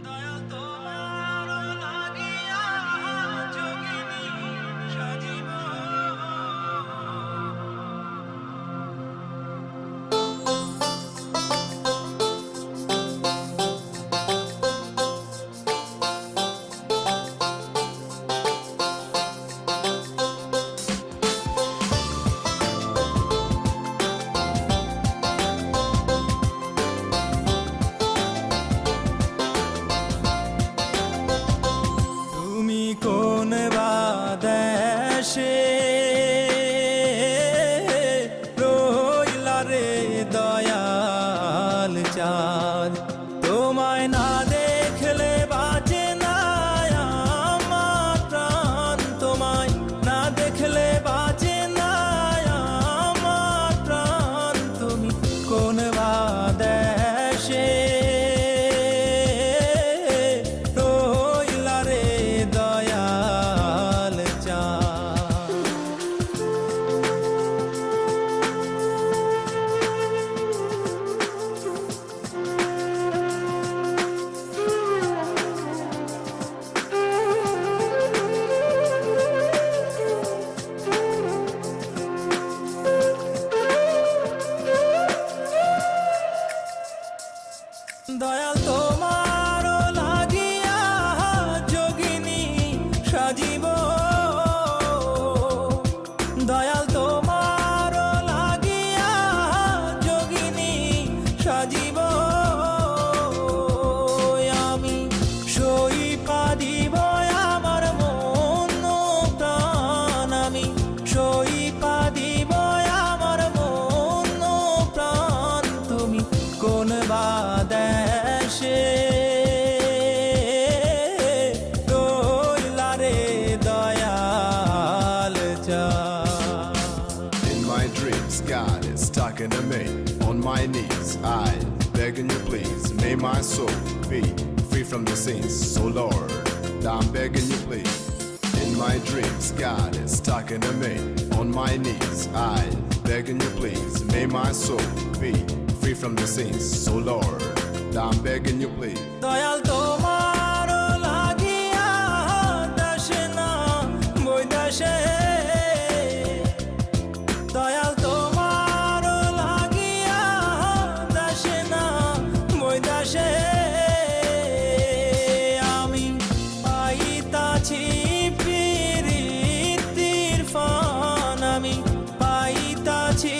দয়াল তোমার লাগিয়া যোগিনী সাজিব। তুমি কোন বাদেশে রইলা রে দয়াল চাঁদ, তোমায় না দেখলে বাঁচে না আমার প্রাণ, তোমায় না দেখলে বাঁচে না আমার প্রাণ। তুমি কোন বাদেশে রইলা রে দয়াল চাঁদ। দয়াল তোমার লাগিয়া যোগিনী সাজিব। দয়াল তোমার লাগিয়া যোগিনী সাজিব। আমি সইপা দিব আমার মন প্রাণ, আমি সইপা দিব আমার মন প্রাণ। তুমি কোন বাদেশে রইলা রে দয়াল চাঁদ। In my dreams, God is talking to me. On my knees, I begging you please, may my soul be free from the sins. So Lord, I'm begging you please. In my dreams, God is talking to me. On my knees, I begging you please, may my soul be free from the sins. So Lord, I'm begging you please. Dayal তোমার লাগিয়া দাসে না বৈদাসে, দয়াল তোমার লাগিয়া দাসে না বৈদাসে। আমি পাইতাছি প্রীতির ফান, আমি পাইতাছি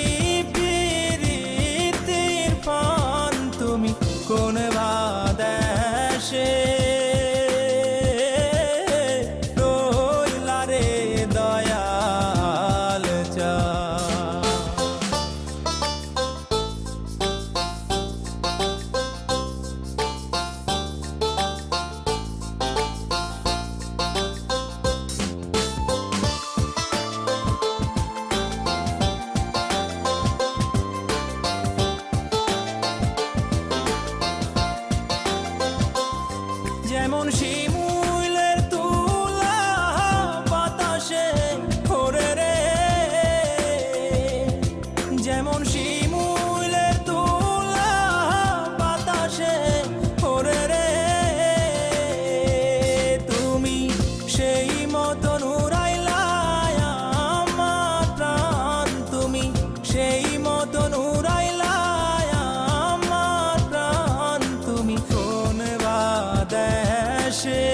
প্রীতির ফান। তুমি কোন বাদেশে রইলা রে দয়াল চাঁদ। যেমন শিমুলের তুলা বাতাসে ওরে রে, যেমন শিমুলের তুলা বাতাসে ওরে রে। তুমি সেই মতন উড়াইলা আমার প্রাণ, তুমি সেই মতন উড়াইলা আমার প্রাণ। তুমি কোন বাদেশে